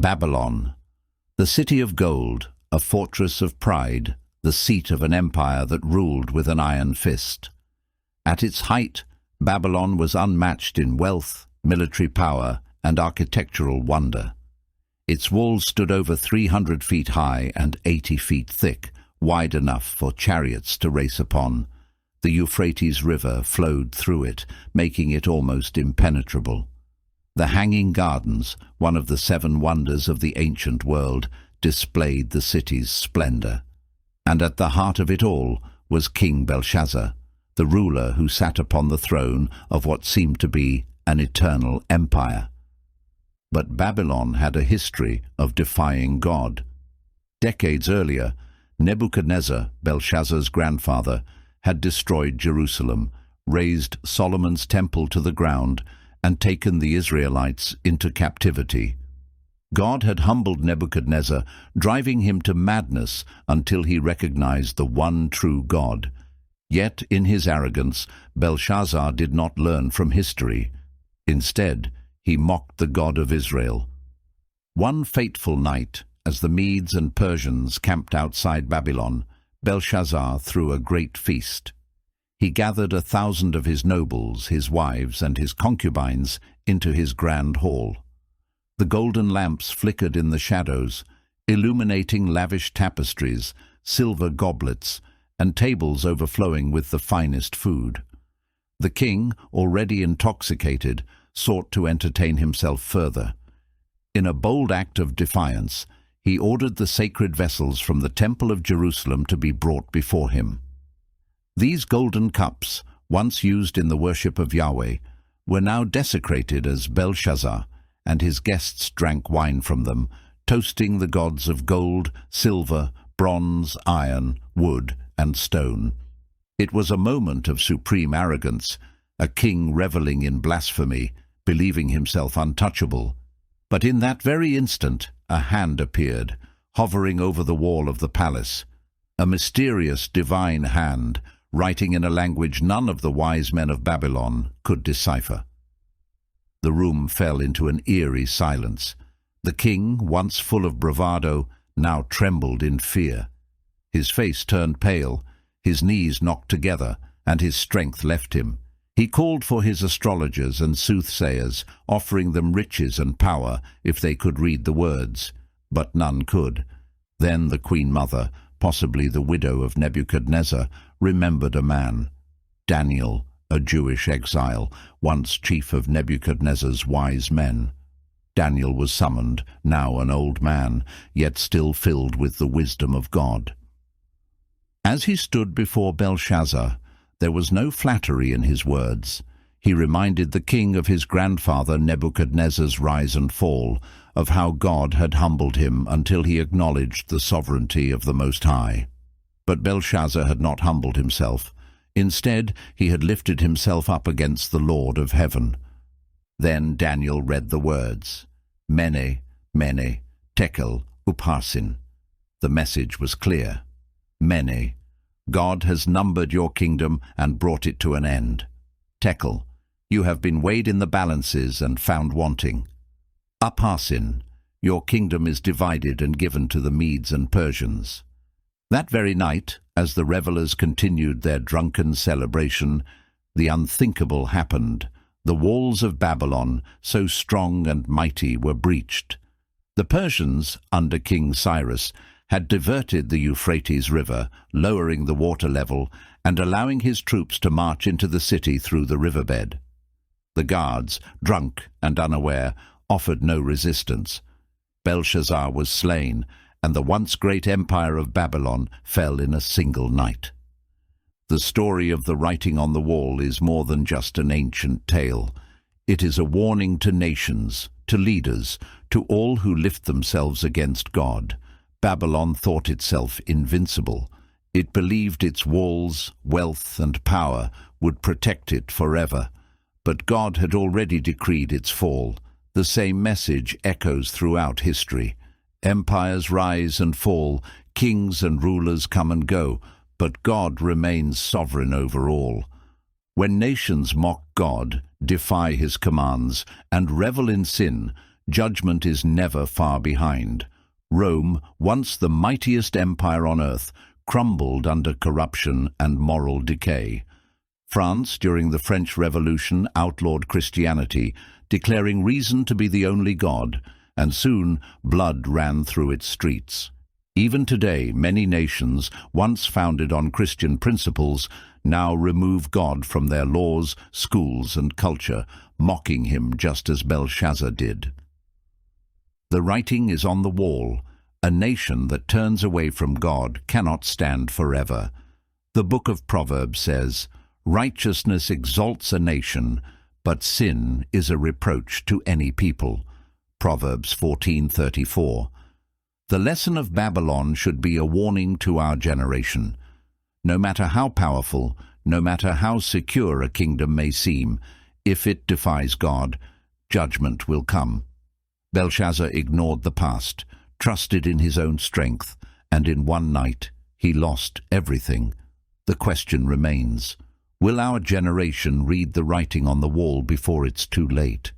Babylon, the city of gold, a fortress of pride, the seat of an empire that ruled with an iron fist. At its height, Babylon was unmatched in wealth, military power, and architectural wonder. Its walls stood over 300 feet high and 80 feet thick, wide enough for chariots to race upon. The Euphrates River flowed through it, making it almost impenetrable. The Hanging Gardens, one of the 7 wonders of the ancient world, displayed the city's splendor. And at the heart of it all was King Belshazzar, the ruler who sat upon the throne of what seemed to be an eternal empire. But Babylon had a history of defying God. Decades earlier, Nebuchadnezzar, Belshazzar's grandfather, had destroyed Jerusalem, razed Solomon's temple to the ground, and taken the Israelites into captivity. God had humbled Nebuchadnezzar, driving him to madness until he recognized the one true God. Yet, in his arrogance, Belshazzar did not learn from history. Instead, he mocked the God of Israel. One fateful night, as the Medes and Persians camped outside Babylon, Belshazzar threw a great feast. He gathered 1,000 of his nobles, his wives, and his concubines into his grand hall. The golden lamps flickered in the shadows, illuminating lavish tapestries, silver goblets, and tables overflowing with the finest food. The king, already intoxicated, sought to entertain himself further. In a bold act of defiance, he ordered the sacred vessels from the Temple of Jerusalem to be brought before him. These golden cups, once used in the worship of Yahweh, were now desecrated as Belshazzar and his guests drank wine from them, toasting the gods of gold, silver, bronze, iron, wood, and stone. It was a moment of supreme arrogance, a king reveling in blasphemy, believing himself untouchable. But in that very instant, a hand appeared, hovering over the wall of the palace, a mysterious divine hand, writing in a language none of the wise men of Babylon could decipher. The room fell into an eerie silence. The king, once full of bravado, now trembled in fear. His face turned pale, his knees knocked together, and his strength left him. He called for his astrologers and soothsayers, offering them riches and power if they could read the words, but none could. Then the Queen Mother, possibly the widow of Nebuchadnezzar, remembered a man, Daniel, a Jewish exile, once chief of Nebuchadnezzar's wise men. Daniel was summoned, now an old man, yet still filled with the wisdom of God. As he stood before Belshazzar, there was no flattery in his words. He reminded the king of his grandfather Nebuchadnezzar's rise and fall, of how God had humbled him until he acknowledged the sovereignty of the Most High. But Belshazzar had not humbled himself. Instead, he had lifted himself up against the Lord of heaven. Then Daniel read the words, MENE, MENE, TEKEL, UPHARSIN. The message was clear. MENE, God has numbered your kingdom and brought it to an end. TEKEL, you have been weighed in the balances and found wanting. UPHARSIN, your kingdom is divided and given to the Medes and Persians. That very night, as the revelers continued their drunken celebration, the unthinkable happened. The walls of Babylon, so strong and mighty, were breached. The Persians, under King Cyrus, had diverted the Euphrates River, lowering the water level and allowing his troops to march into the city through the riverbed. The guards, drunk and unaware, offered no resistance. Belshazzar was slain, and the once great empire of Babylon fell in a single night. The story of the writing on the wall is more than just an ancient tale. It is a warning to nations, to leaders, to all who lift themselves against God. Babylon thought itself invincible. It believed its walls, wealth, and power would protect it forever. But God had already decreed its fall. The same message echoes throughout history. Empires rise and fall, kings and rulers come and go, but God remains sovereign over all. When nations mock God, defy his commands, and revel in sin, judgment is never far behind. Rome, once the mightiest empire on earth, crumbled under corruption and moral decay. France, during the French Revolution, outlawed Christianity, declaring reason to be the only God, and soon blood ran through its streets. Even today, many nations, once founded on Christian principles, now remove God from their laws, schools, and culture, mocking him just as Belshazzar did. The writing is on the wall. A nation that turns away from God cannot stand forever. The book of Proverbs says, "Righteousness exalts a nation, but sin is a reproach to any people." Proverbs 14:34. The lesson of Babylon should be a warning to our generation. No matter how powerful, no matter how secure a kingdom may seem, if it defies God, judgment will come. Belshazzar ignored the past, trusted in his own strength, and in one night he lost everything. The question remains, will our generation read the writing on the wall before it's too late?